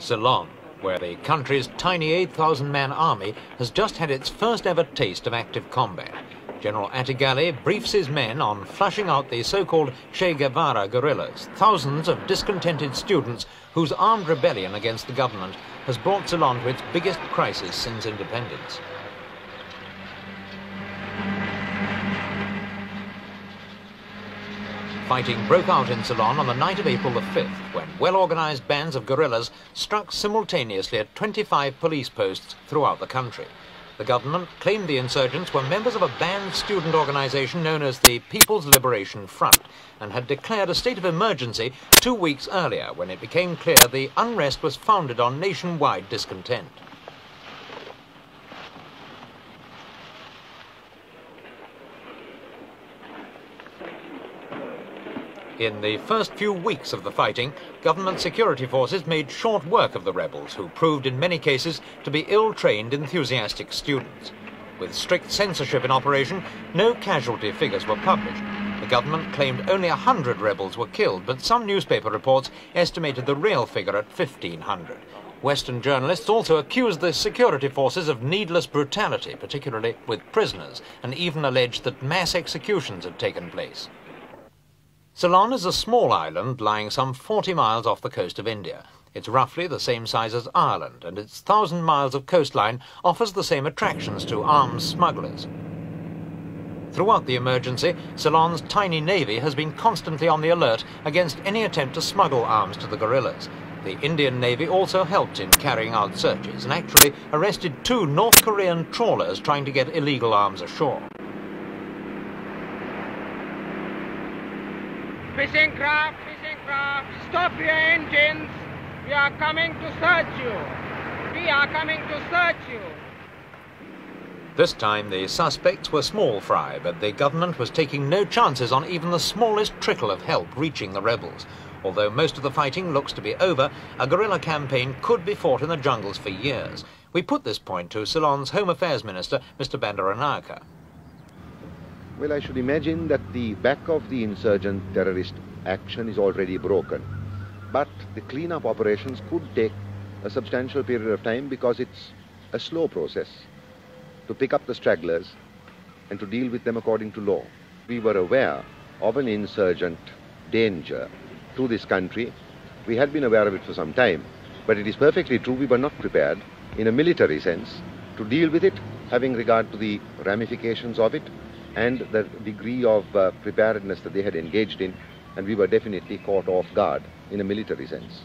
Ceylon, where the country's tiny 8,000-man army has just had its first ever taste of active combat. General Atigali briefs his men on flushing out the so-called Che Guevara guerrillas, thousands of discontented students whose armed rebellion against the government has brought Ceylon to its biggest crisis since independence. Fighting broke out in Ceylon on the night of April the 5th, when well-organized bands of guerrillas struck simultaneously at 25 police posts throughout the country. The government claimed the insurgents were members of a banned student organization known as the People's Liberation Front and had declared a state of emergency 2 weeks earlier when it became clear the unrest was founded on nationwide discontent. In the first few weeks of the fighting, government security forces made short work of the rebels, who proved in many cases to be ill-trained, enthusiastic students. With strict censorship in operation, no casualty figures were published. The government claimed only 100 rebels were killed, but some newspaper reports estimated the real figure at 1,500. Western journalists also accused the security forces of needless brutality, particularly with prisoners, and even alleged that mass executions had taken place. Ceylon is a small island lying some 40 miles off the coast of India. It's roughly the same size as Ireland, and its 1,000 miles of coastline offers the same attractions to arms smugglers. Throughout the emergency, Ceylon's tiny navy has been constantly on the alert against any attempt to smuggle arms to the guerrillas. The Indian Navy also helped in carrying out searches and actually arrested 2 North Korean trawlers trying to get illegal arms ashore. Fishing craft, stop your engines. We are coming to search you. We are coming to search you. This time the suspects were small fry, but the government was taking no chances on even the smallest trickle of help reaching the rebels. Although most of the fighting looks to be over, a guerrilla campaign could be fought in the jungles for years. We put this point to Ceylon's Home Affairs Minister, Mr. Bandaranaike. Well, I should imagine that the back of the insurgent terrorist action is already broken. But the cleanup operations could take a substantial period of time because it's a slow process to pick up the stragglers and to deal with them according to law. We were aware of an insurgent danger to this country. We had been aware of it for some time, but it is perfectly true we were not prepared in a military sense to deal with it, having regard to the ramifications of it and the degree of preparedness that they had engaged in, and we were definitely caught off guard in a military sense.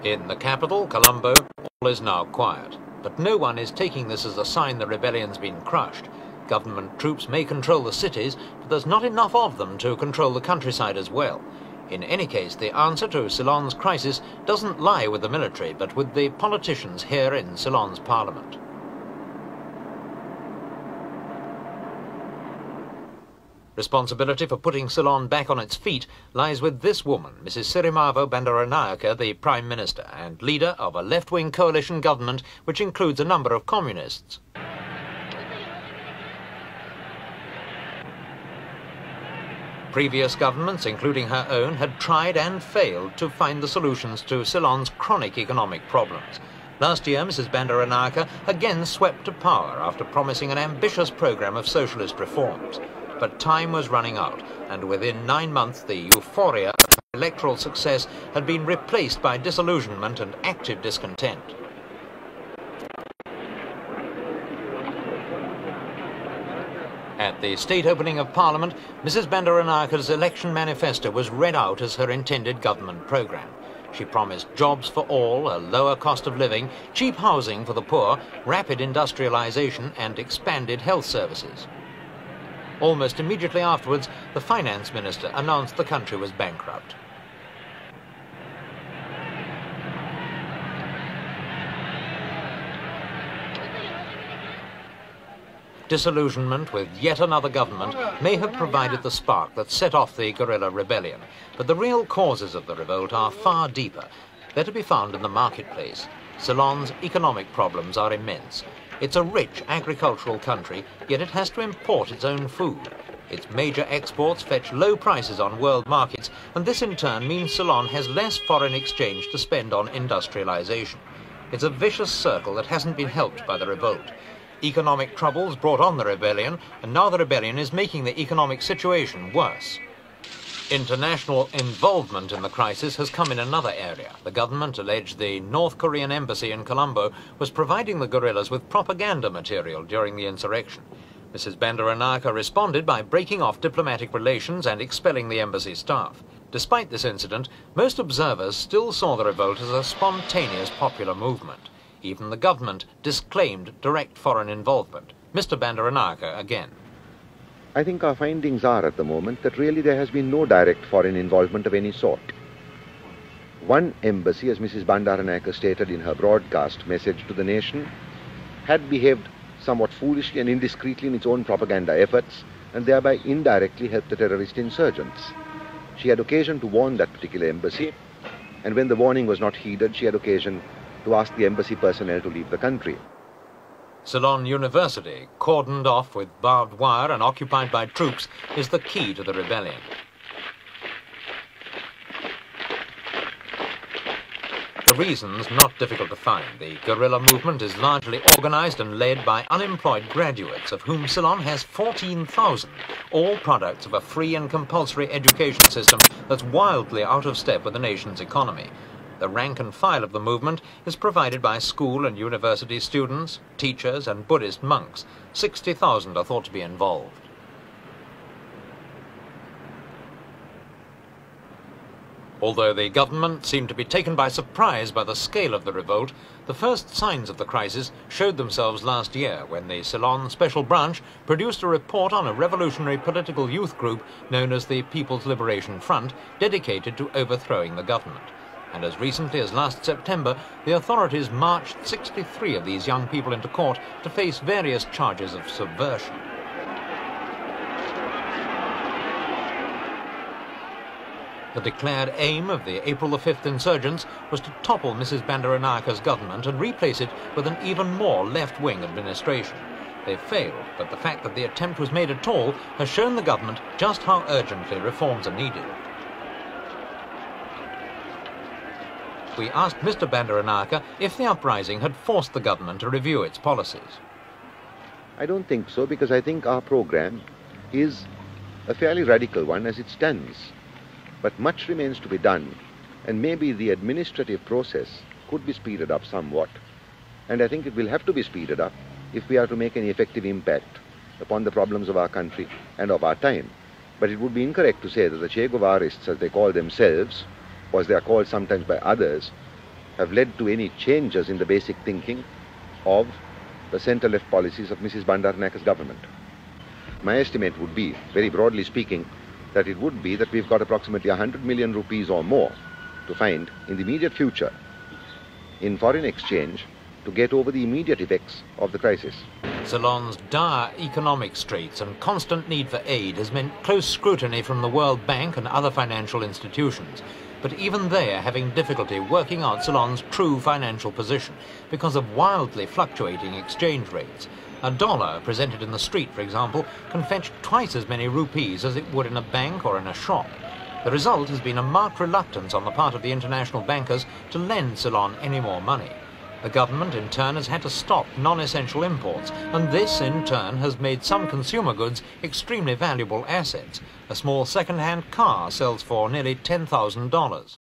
In the capital, Colombo, all is now quiet, but no one is taking this as a sign the rebellion's been crushed. Government troops may control the cities, but there's not enough of them to control the countryside as well. In any case, the answer to Ceylon's crisis doesn't lie with the military, but with the politicians here in Ceylon's parliament. Responsibility for putting Ceylon back on its feet lies with this woman, Mrs. Sirimavo Bandaranaike, the Prime Minister, and leader of a left-wing coalition government which includes a number of communists. Previous governments, including her own, had tried and failed to find the solutions to Ceylon's chronic economic problems. Last year, Mrs. Bandaranaike again swept to power after promising an ambitious program of socialist reforms. But time was running out, and within 9 months the euphoria of electoral success had been replaced by disillusionment and active discontent. At the state opening of Parliament, Mrs. Bandaranaike's election manifesto was read out as her intended government programme. She promised jobs for all, a lower cost of living, cheap housing for the poor, rapid industrialisation and expanded health services. Almost immediately afterwards, the finance minister announced the country was bankrupt. Disillusionment with yet another government may have provided the spark that set off the guerrilla rebellion, but the real causes of the revolt are far deeper. They're to be found in the marketplace. Ceylon's economic problems are immense. It's a rich agricultural country, yet it has to import its own food. Its major exports fetch low prices on world markets, and this in turn means Ceylon has less foreign exchange to spend on industrialization. It's a vicious circle that hasn't been helped by the revolt. Economic troubles brought on the rebellion, and now the rebellion is making the economic situation worse. International involvement in the crisis has come in another area. The government alleged the North Korean embassy in Colombo was providing the guerrillas with propaganda material during the insurrection. Mrs. Bandaranaike responded by breaking off diplomatic relations and expelling the embassy staff. Despite this incident, most observers still saw the revolt as a spontaneous popular movement. Even the government disclaimed direct foreign involvement. Mr. Bandaranaike again. I think our findings are at the moment that really there has been no direct foreign involvement of any sort. One embassy, as Mrs. Bandaranaike stated in her broadcast message to the nation, had behaved somewhat foolishly and indiscreetly in its own propaganda efforts and thereby indirectly helped the terrorist insurgents. She had occasion to warn that particular embassy, and when the warning was not heeded, she had occasion to ask the embassy personnel to leave the country. Ceylon University, cordoned off with barbed wire and occupied by troops, is the key to the rebellion. The reasons not difficult to find. The guerrilla movement is largely organized and led by unemployed graduates, of whom Ceylon has 14,000, all products of a free and compulsory education system that's wildly out of step with the nation's economy. The rank and file of the movement is provided by school and university students, teachers and Buddhist monks. 60,000 are thought to be involved. Although the government seemed to be taken by surprise by the scale of the revolt, the first signs of the crisis showed themselves last year when the Ceylon Special Branch produced a report on a revolutionary political youth group known as the People's Liberation Front, dedicated to overthrowing the government. And as recently as last September, the authorities marched 63 of these young people into court to face various charges of subversion. The declared aim of the April the 5th insurgents was to topple Mrs. Bandaranaike's government and replace it with an even more left-wing administration. They failed, but the fact that the attempt was made at all has shown the government just how urgently reforms are needed. We asked Mr. Bandaranaike if the uprising had forced the government to review its policies. I don't think so, because I think our program is a fairly radical one as it stands. But much remains to be done, and maybe the administrative process could be speeded up somewhat. And I think it will have to be speeded up if we are to make any effective impact upon the problems of our country and of our time. But it would be incorrect to say that the Che Guevarists, as they call themselves, or as they are called sometimes by others, have led to any changes in the basic thinking of the centre-left policies of Mrs. Bandaranaike's government. My estimate would be, very broadly speaking, that it would be that we've got approximately 100 million rupees or more to find in the immediate future in foreign exchange to get over the immediate effects of the crisis. Ceylon's dire economic straits and constant need for aid has meant close scrutiny from the World Bank and other financial institutions. But even they are having difficulty working out Ceylon's true financial position because of wildly fluctuating exchange rates. A dollar presented in the street, for example, can fetch twice as many rupees as it would in a bank or in a shop. The result has been a marked reluctance on the part of the international bankers to lend Ceylon any more money. The government, in turn, has had to stop non-essential imports, and this, in turn, has made some consumer goods extremely valuable assets. A small second-hand car sells for nearly $10,000.